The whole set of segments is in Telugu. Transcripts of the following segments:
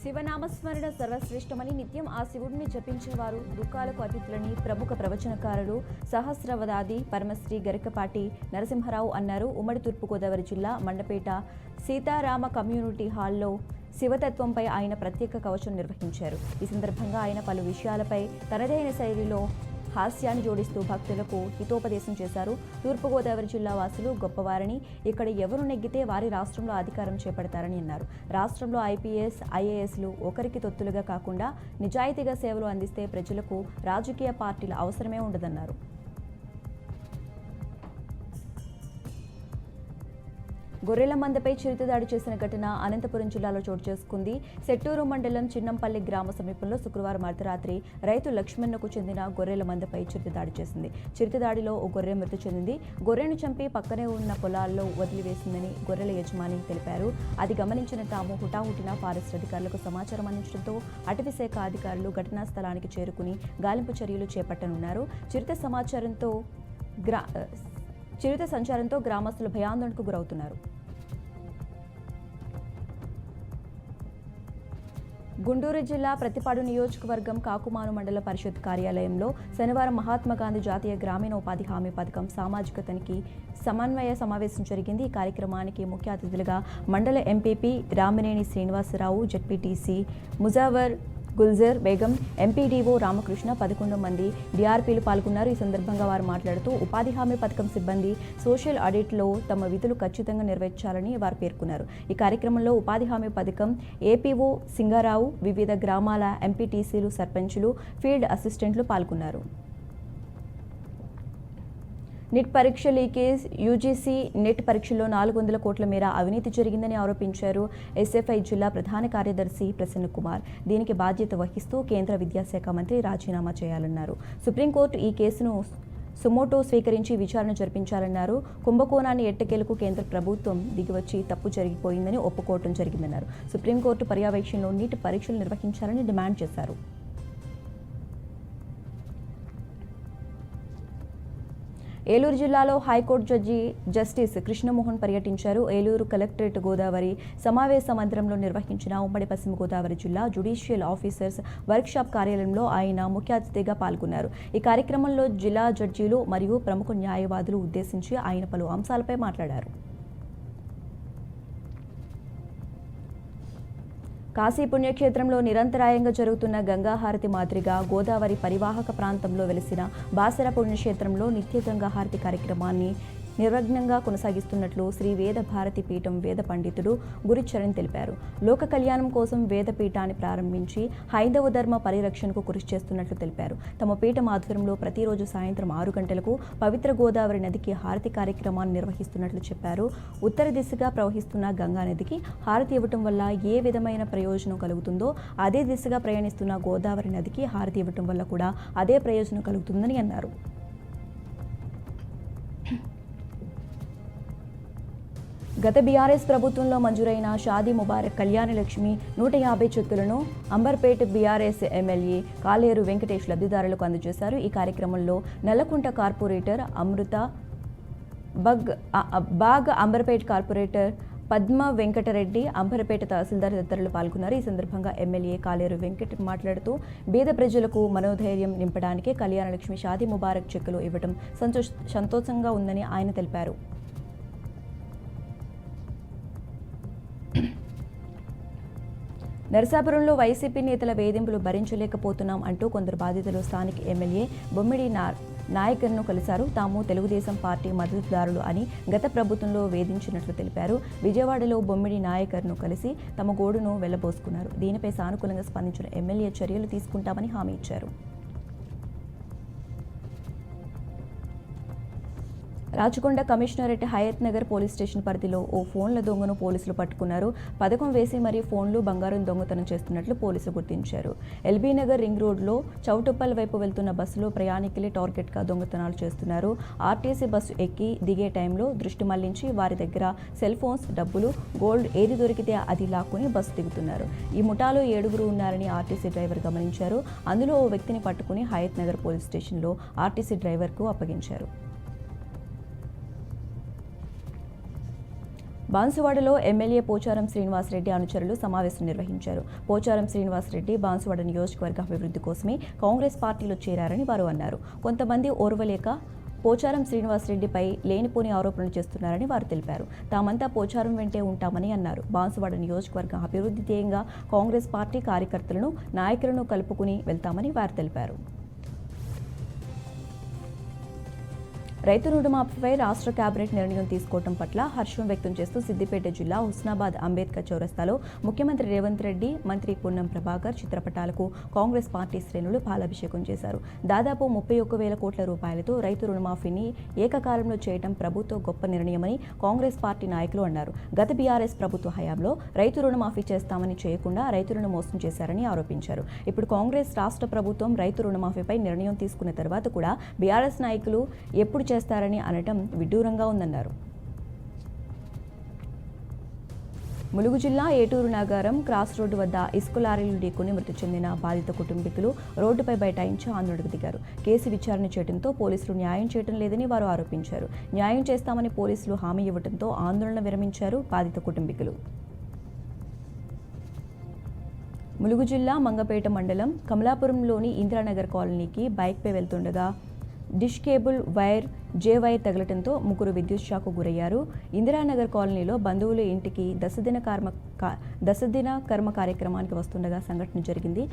శివనామస్మరణ సర్వశ్రేష్టమని నిత్యం ఆ శివుడిని జపించేవారు దుఃఖాలకు అతిథులని ప్రముఖ ప్రవచనకారులు సహస్రవదాది పరమశ్రీ గరికపాటి నరసింహరావు అన్నారు. ఉమ్మడి తూర్పుగోదావరి జిల్లా మండపేట సీతారామ కమ్యూనిటీ హాల్లో శివతత్వంపై ఆయన ప్రత్యేక కవచం నిర్వహించారు. ఈ సందర్భంగా ఆయన పలు విషయాలపై తనదైన శైలిలో హాస్యాన్ని జోడిస్తూ భక్తులకు హితోపదేశం చేశారు. తూర్పుగోదావరి జిల్లా వాసులు గొప్పవారని, ఇక్కడ ఎవరు నెగ్గితే వారి రాష్ట్రంలో అధికారం చేపడతారని అన్నారు. రాష్ట్రంలో ఐపీఎస్, ఐఏఎస్లు ఒకరికి తొత్తులుగా కాకుండా నిజాయితీగా సేవలు అందిస్తే ప్రజలకు రాజకీయ పార్టీల అవసరమే ఉండదన్నారు. గొర్రెల మందపై చిరుతదాడి చేసిన ఘటన అనంతపురం జిల్లాలో చోటు చేసుకుంది. సెట్టూరు మండలం చిన్నంపల్లి గ్రామ సమీపంలో శుక్రవారం అర్ధరాత్రి రైతు లక్ష్మణ్కు చెందిన గొర్రెల మందపై చిరుతదాడి చేసింది. చిరుతదాడిలో ఓ గొర్రె మృతి చెందింది. గొర్రెను చంపి పక్కనే ఉన్న పొలాల్లో వదిలివేసిందని గొర్రెల యజమాని తెలిపారు. అది గమనించిన తాము హుటాహుటిన ఫారెస్ట్ అధికారులకు సమాచారం అందించడంతో అటవీ శాఖ అధికారులు ఘటనా స్థలానికి చేరుకుని గాలింపు చర్యలు చేపట్టనున్నారు. చిరుత సంచారంతో గ్రామస్తులు భయాందోళనకు గురవుతున్నారు. గుంటూరు జిల్లా ప్రతిపాడు నియోజకవర్గం కాకుమాను మండల పరిషత్ కార్యాలయంలో శనివారం మహాత్మాగాంధీ జాతీయ గ్రామీణ ఉపాధి హామీ పథకం సామాజిక తనిఖీ సమన్వయ సమావేశం జరిగింది. ఈ కార్యక్రమానికి ముఖ్య అతిథులుగా మండల MPP Ramineni Srinivasarao, ZPTC Mujawar Gulzar Begum, MPDO Ramakrishna, 11 మంది డిఆర్పీలు పాల్గొన్నారు. ఈ సందర్భంగా వారు మాట్లాడుతూ ఉపాధి హామీ పథకం సిబ్బంది సోషల్ ఆడిట్లో తమ విధులు ఖచ్చితంగా నెరవేర్చాలని వారు పేర్కొన్నారు. ఈ కార్యక్రమంలో ఉపాధి హామీ పథకం ఏపీఓ సింగారావు, వివిధ గ్రామాల ఎంపీటీసీలు, సర్పంచులు, ఫీల్డ్ అసిస్టెంట్లు పాల్గొన్నారు. నెట్ పరీక్ష లీకేజ్. యూజీసీ నెట్ పరీక్షల్లో 400 కోట్ల మేర అవినీతి జరిగిందని ఆరోపించారు ఎస్ఎఫ్ఐ జిల్లా ప్రధాన కార్యదర్శి ప్రసన్న కుమార్. దీనికి బాధ్యత వహిస్తూ కేంద్ర విద్యాశాఖ మంత్రి రాజీనామా చేయాలన్నారు. సుప్రీంకోర్టు ఈ కేసును సుమోటో స్వీకరించి విచారణ జరిపించాలన్నారు. కుంభకోణాన్ని ఎట్టకేలకు కేంద్ర ప్రభుత్వం దిగివచ్చి తప్పు జరిగిపోయిందని ఒప్పుకోవటం జరిగిందన్నారు. సుప్రీంకోర్టు పర్యవేక్షణలో నీట్ పరీక్షలు నిర్వహించాలని డిమాండ్ చేశారు. ఏలూరు జిల్లాలో హైకోర్టు జడ్జి జస్టిస్ కృష్ణమోహన్ పర్యటించారు. ఏలూరు కలెక్టరేట్ గోదావరి సమావేశ మందిరంలో నిర్వహించిన ఉమ్మడి పశ్చిమ గోదావరి జిల్లా జ్యుడిషియల్ ఆఫీసర్స్ వర్క్షాప్ కార్యాలయంలో ఆయన ముఖ్య అతిథిగా పాల్గొన్నారు. ఈ కార్యక్రమంలో జిల్లా జడ్జీలు మరియు ప్రముఖ న్యాయవాదులు ఉద్దేశించి ఆయన పలు అంశాలపై మాట్లాడారు. కాశీ పుణ్యక్షేత్రంలో నిరంతరాయంగా జరుగుతున్న గంగాహారతి మాదిరిగా గోదావరి పరివాహక ప్రాంతంలో వెలిసిన బాసర పుణ్యక్షేత్రంలో నిత్య గంగాహారతి కార్యక్రమాన్ని నిర్విఘ్నంగా కొనసాగిస్తున్నట్లు శ్రీ వేద భారతి పీఠం వేద పండితుడు గురుచరణ్ తెలిపారు. లోక కళ్యాణం కోసం వేద పీఠాన్ని ప్రారంభించి హైందవ ధర్మ పరిరక్షణకు కృషి చేస్తున్నట్లు తెలిపారు. తమ పీఠం ఆధ్వర్యంలో ప్రతిరోజు సాయంత్రం 6 గంటలకు పవిత్ర గోదావరి నదికి హారతి కార్యక్రమాన్ని నిర్వహిస్తున్నట్లు చెప్పారు. ఉత్తర దిశగా ప్రవహిస్తున్న గంగా నదికి హారతి ఇవ్వటం వల్ల ఏ విధమైన ప్రయోజనం కలుగుతుందో అదే దిశగా ప్రయాణిస్తున్న గోదావరి నదికి హారతి ఇవ్వటం వల్ల కూడా అదే ప్రయోజనం కలుగుతుందని అన్నారు. గత బీఆర్ఎస్ ప్రభుత్వంలో మంజూరైన షాదీ ముబారక్ కళ్యాణ లక్ష్మి 150 చెక్కులను అంబర్పేట బీఆర్ఎస్ ఎమ్మెల్యే కాలేరు వెంకటేష్ లబ్ధిదారులకు అందజేశారు. ఈ కార్యక్రమంలో నల్లకుంట కార్పొరేటర్ అమృత బాగ్, అంబర్పేట కార్పొరేటర్ పద్మ వెంకటరెడ్డి, అంబర్పేట తహసీల్దార్ తదితరులు పాల్గొన్నారు. ఈ సందర్భంగా ఎమ్మెల్యే కాలేరు వెంకట్ మాట్లాడుతూ బీద ప్రజలకు మనోధైర్యం నింపడానికే కళ్యాణ లక్ష్మి షాదీ ముబారక్ చెక్కులు ఇవ్వడం సంతోషంగా ఉందని ఆయన తెలిపారు. నరసాపురంలో వైసీపీ నేతల వేధింపులు భరించలేకపోతున్నాం అంటూ కొందరు బాధితులు స్థానిక ఎమ్మెల్యే బొమ్మిడి నాయకర్ను కలిశారు. తాము తెలుగుదేశం పార్టీ మద్దతుదారులు అని గత ప్రభుత్వంలో వేధించినట్లు తెలిపారు. విజయవాడలో బొమ్మిడి నాయకర్ను కలిసి తమ గోడును వెళ్లబోసుకున్నారు. దీనిపై సానుకూలంగా స్పందించిన ఎమ్మెల్యే చర్యలు తీసుకుంటామని హామీ ఇచ్చారు. Rachakonda commissionerate Hayathnagar police station పరిధిలో ఓ ఫోన్ల దొంగను పోలీసులు పట్టుకున్నారు. పథకం వేసి మరీ ఫోన్లు, బంగారం దొంగతనం చేస్తున్నట్లు పోలీసులు గుర్తించారు. ఎల్బీ నగర్ రింగ్ రోడ్లో చౌటుప్పల్ వైపు వెళ్తున్న బస్సులో ప్రయాణికులే టార్గెట్గా దొంగతనాలు చేస్తున్నారు. ఆర్టీసీ బస్సు ఎక్కి దిగే టైంలో దృష్టి మళ్లించి వారి దగ్గర సెల్ ఫోన్స్, డబ్బులు, గోల్డ్ ఏది దొరికితే అది లాక్కుని బస్సు దిగుతున్నారు. ఈ ముఠాలో 7 ఉన్నారని ఆర్టీసీ డ్రైవర్ గమనించారు. అందులో ఓ వ్యక్తిని పట్టుకుని హయత్ నగర్ పోలీస్ స్టేషన్లో ఆర్టీసీ డ్రైవర్కు అప్పగించారు. బాన్సువాడలో ఎమ్మెల్యే పోచారం శ్రీనివాసరెడ్డి అనుచరులు సమావేశం నిర్వహించారు. పోచారం శ్రీనివాసరెడ్డి బాన్సువాడ నియోజకవర్గ అభివృద్ధి కోసమే కాంగ్రెస్ పార్టీలో చేరారని వారు అన్నారు. కొంతమంది ఓర్వలేక పోచారం శ్రీనివాసరెడ్డిపై లేనిపోని ఆరోపణలు చేస్తున్నారని వారు తెలిపారు. తామంతా పోచారం వెంటే ఉంటామని అన్నారు. బాన్సువాడ నియోజకవర్గ అభివృద్ధి ధ్యేయంగా కాంగ్రెస్ పార్టీ కార్యకర్తలను, నాయకులను కలుపుకుని వెళ్తామని వారు తెలిపారు. రైతు రుణమాఫీపై రాష్ట్ర కేబినెట్ నిర్ణయం తీసుకోవడం పట్ల హర్షం వ్యక్తం చేస్తూ సిద్దిపేట జిల్లా హుస్నాబాద్ అంబేద్కర్ చౌరస్తాలో ముఖ్యమంత్రి రేవంత్ రెడ్డి, మంత్రి పొన్నం ప్రభాకర్ చిత్రపటాలకు కాంగ్రెస్ పార్టీ శ్రేణులు పాలాభిషేకం చేశారు. దాదాపు 31,000 కోట్ల రూపాయలతో రైతు రుణమాఫీని ఏకకాలంలో చేయడం ప్రభుత్వ గొప్ప నిర్ణయమని కాంగ్రెస్ పార్టీ నాయకులు అన్నారు. గత బీఆర్ఎస్ ప్రభుత్వ హయాంలో రైతు రుణమాఫీ చేస్తామని చేయకుండా రైతులను మోసం చేశారని ఆరోపించారు. ఇప్పుడు కాంగ్రెస్ రాష్ట్ర ప్రభుత్వం రైతు రుణమాఫీపై నిర్ణయం తీసుకున్న తర్వాత కూడా బీఆర్ఎస్ నాయకులు ఎప్పుడు చేస్తారని అనటం విడ్డూరంగా ఉందన్నారు. ములుగు జిల్లా ఏటూరు నాగారం క్రాస్ రోడ్డు వద్ద ఇసుక లారీలు ఢీకొని మృతి చెందిన బాధిత కుటుంబీకులు రోడ్డుపై బైఠాయించి ఆందోళనకు దిగారు. కేసు విచారణ చేయడంతో పోలీసులు న్యాయం చేయడం లేదని వారు ఆరోపించారు. న్యాయం చేస్తామని పోలీసులు హామీ ఇవ్వడంతో ఆందోళన విరమించారు బాధిత కుటుంబీకులు. ములుగు జిల్లా మంగపేట మండలం కమలాపురంలోని ఇందిరానగర్ కాలనీకి బైక్పై వెళ్తుండగా డిష్ కేబుల్ వైర్ వైర్ తగలటంతో ముగ్గురు విద్యుత్ షాకు గురయ్యారు. ఇందిరానగర్ కాలనీలో బంధువుల ఇంటికి దశదిన కర్మ కార్యక్రమానికి వస్తుండగా సంఘటన జరిగింది.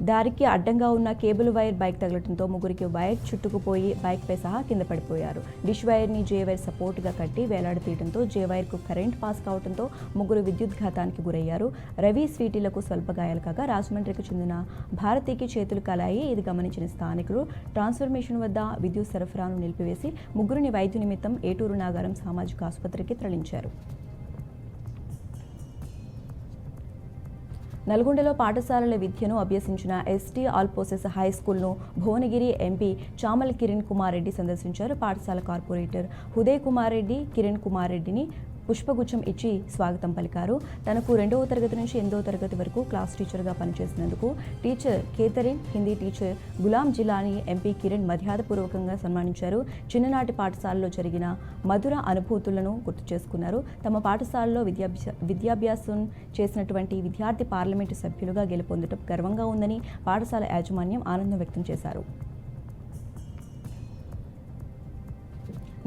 దారికి అడ్డంగా ఉన్న కేబుల్ వైర్ బైక్ తగలటంతో ముగ్గురికి వైర్ చుట్టుకుపోయి బైక్పై సహా కింద పడిపోయారు. డిష్ వైర్ని వైర్ సపోర్ట్గా కట్టి వేలాడతీయడంతో వైర్కు కరెంట్ పాస్ కావడంతో ముగ్గురు విద్యుత్ ఘాతానికి గురయ్యారు. రవి, స్వీటీలకు స్వల్ప గాయాలు కాగా రాజమండ్రికి చెందిన భారతికి చేతులు కాలాయి. ఇది గమనించిన స్థానికులు ట్రాన్స్ఫర్మేషన్ వద్ద విద్యుత్ సరఫరాను నిలిపివేసి ముగ్గురిని వైద్య నిమిత్తం ఏటూరు నాగారం సామాజిక ఆసుపత్రికి తరలించారు. నల్గొండలో పాఠశాలల విద్యను అభ్యసించిన ఎస్టీ ఆల్పోసెస్ హై స్కూల్ను భువనగిరి ఎంపీ చామల కిరణ్ కుమార్ రెడ్డి సందర్శించారు. పాఠశాల కార్పొరేటర్ ఉదయ్ కుమార్ రెడ్డి కిరణ్ కుమార్ రెడ్డిని పుష్పగుచ్చం ఇచ్చి స్వాగతం పలికారు. తనకు 2వ తరగతి నుంచి 8వ తరగతి వరకు క్లాస్ టీచర్గా పనిచేసినందుకు teacher Catherine, Hindi teacher Ghulam Jilani MP Kiran మర్యాదపూర్వకంగా సన్మానించారు. చిన్ననాటి పాఠశాలలో జరిగిన మధుర అనుభూతులను గుర్తు చేసుకున్నారు. తమ పాఠశాలలో విద్యాభ్యాసం చేసినటువంటి విద్యార్థి పార్లమెంటు సభ్యులుగా గెలుపొందడం గర్వంగా ఉందని పాఠశాల యాజమాన్యం ఆనందం వ్యక్తం చేశారు.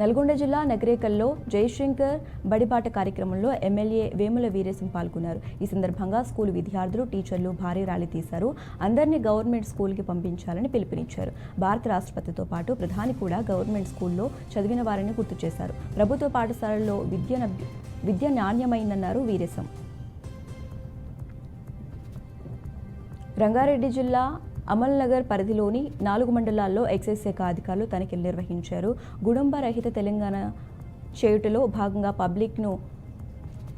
నల్గొండ జిల్లా నగరేకల్లో జయశంకర్ బడిబాట కార్యక్రమంలో ఎమ్మెల్యే వేముల వీరేశం పాల్గొన్నారు. ఈ సందర్భంగా స్కూల్ విద్యార్థులు, టీచర్లు భారీ ర్యాలీ తీశారు. అందరినీ గవర్నమెంట్ స్కూల్కి పంపించాలని పిలుపునిచ్చారు. భారత రాష్ట్రపతితో పాటు ప్రధాని కూడా గవర్నమెంట్ స్కూల్లో చదివిన వారిని గుర్తు చేశారు. ప్రభుత్వ పాఠశాలల్లో విద్య నాణ్యమైందన్నారు వీరేశం. రంగారెడ్డి జిల్లా అమల్నగర్ పరిధిలోని 4 మండలాల్లో ఎక్సైజ్ శాఖ అధికారులు తనిఖీలు నిర్వహించారు. గుడుంబ రహిత తెలంగాణ చేయుటలో భాగంగా పబ్లిక్ను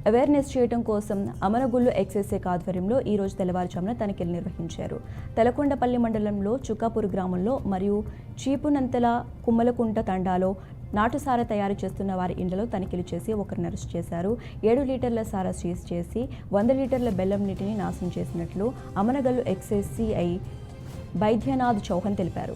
అవేర్నెస్ చేయడం కోసం అమరగుళ్ళు ఎక్సైజ్ శాఖ ఆధ్వర్యంలో ఈరోజు తెల్లవారుజామున తనిఖీలు నిర్వహించారు. తలకొండపల్లి మండలంలో చుక్కాపూర్ గ్రామంలో మరియు చీపునంతల కుమ్మలకుంట తండాలో నాటుసారా తయారు చేస్తున్న వారి ఇండ్లలో తనిఖీలు చేసి ఒకరిని అరెస్ట్ చేశారు. 7 లీటర్ల సారా సీజ్ చేసి 100 లీటర్ల బెల్లం నీటిని నాశనం చేసినట్లు అమరగల్లు ఎక్సైజ్ సిఐ బైద్యనాథ్ చౌహాన్ తెలిపారు.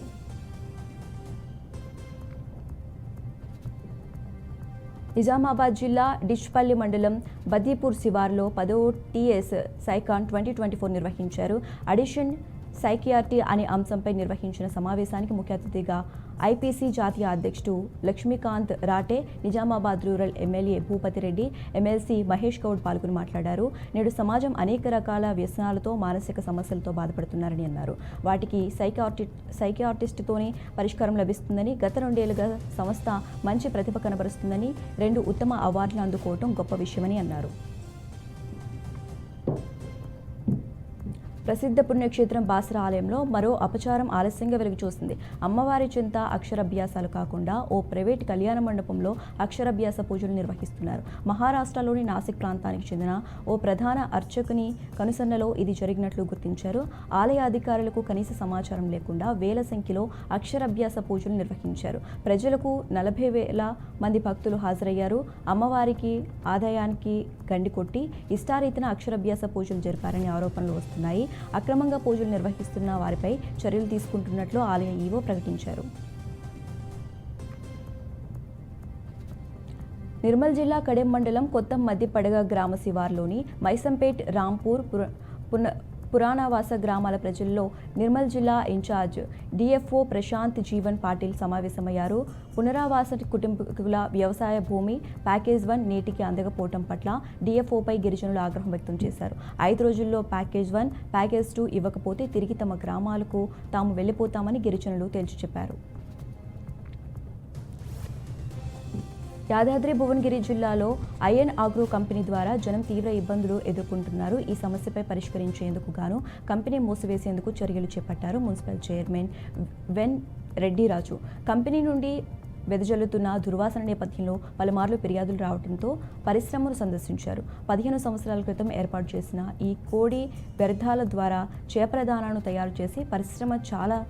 నిజామాబాద్ జిల్లా డిష్పల్లి మండలం బదీపూర్ శివార్లో 10వ టీఎస్ సైకాన్ 2024 నిర్వహించారు. అడిషన్ సైకియాట్రీ అనే అంశంపై నిర్వహించిన సమావేశానికి ముఖ్య అతిథిగా ఐపీసీ జాతీయ అధ్యక్షుడు Lakshmikant Rate, Nizamabad rural MLA Bhupathireddy, MLC Mahesh Goud పాల్గొని మాట్లాడారు. నేడు సమాజం అనేక రకాల వ్యసనాలతో, మానసిక సమస్యలతో బాధపడుతున్నారని అన్నారు. వాటికి సైకియాట్రిస్ట్తోనే పరిష్కారం లభిస్తుందని, గత 2 ఏళ్లుగా సంస్థ మంచి ప్రతిభ కనబరుస్తుందని, 2 ఉత్తమ అవార్డులు అందుకోవడం గొప్ప విషయమని అన్నారు. ప్రసిద్ధ పుణ్యక్షేత్రం బాసర ఆలయంలో మరో అపచారం ఆలస్యంగా వెలుగు చూసింది. అమ్మవారి చెంత అక్షరాభ్యాసాలు కాకుండా ఓ ప్రైవేట్ కళ్యాణ మండపంలో అక్షరాభ్యాస పూజలు నిర్వహిస్తున్నారు. మహారాష్ట్రలోని నాసిక్ ప్రాంతానికి చెందిన ఓ ప్రధాన అర్చకుని కనుసన్నలో ఇది జరిగినట్లు గుర్తించారు. ఆలయ అధికారులకు కనీస సమాచారం లేకుండా వేల సంఖ్యలో అక్షరాభ్యాస పూజలు నిర్వహించారు. ప్రజలకు 40,000 మంది భక్తులు హాజరయ్యారు. అమ్మవారికి ఆదాయానికి గండి కొట్టి ఇష్టారీతిన అక్షరాభ్యాస పూజలు జరిపారని ఆరోపణలు వస్తున్నాయి. అక్రమంగా పూజలు నిర్వహిస్తున్న వారిపై చర్యలు తీసుకుంటున్నట్లు ఆలయ ఈవో ప్రకటించారు. నిర్మల్ జిల్లా కడెం మండలం కొత్త మద్దిపడగ గ్రామ శివార్లోని మైసంపేట్, రాంపూర్, పురాణవాస గ్రామాల ప్రజల్లో నిర్మల్ జిల్లా ఇన్ఛార్జ్ డిఎఫ్ఓ ప్రశాంత్ జీవన్ పాటిల్ సమావేశమయ్యారు. పునరావాస కుటుంబీకుల వ్యవసాయ భూమి ప్యాకేజ్ 1 నేటికి అందకపోవడం పట్ల డిఎఫ్ఓపై గిరిజనులు ఆగ్రహం వ్యక్తం చేశారు. 5 రోజుల్లో ప్యాకేజ్ 1, ప్యాకేజ్ 2 ఇవ్వకపోతే తిరిగి తమ గ్రామాలకు తాము వెళ్లిపోతామని గిరిజనులు తేల్చి చెప్పారు. యాదాద్రి భువనగిరి జిల్లాలో ఐఎన్ ఆగ్రో కంపెనీ ద్వారా జనం తీవ్ర ఇబ్బందులు ఎదుర్కొంటున్నారు. ఈ సమస్యపై పరిష్కరించేందుకు గాను కంపెనీ మూసివేసేందుకు చర్యలు చేపట్టారు municipal chairman when Reddy Raju. Company నుండి వెదజల్లుతున్న దుర్వాసన నేపథ్యంలో పలుమార్లు ఫిర్యాదులు రావడంతో పరిశ్రమను సందర్శించారు. 15 సంవత్సరాల క్రితం ఏర్పాటు చేసిన ఈ కోడి వ్యర్థాల ద్వారా చేపల దానాను తయారు చేసి పరిశ్రమ చాలా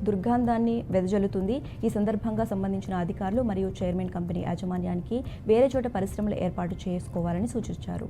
దుర్గంధాన్ని వెదజల్లుతుంది. ఈ సందర్భంగా సంబంధించిన అధికారులు మరియు చైర్మన్ కంపెనీ యాజమాన్యానికి వేరే చోట పరిశ్రమలు ఏర్పాటు చేసుకోవాలని సూచించారు.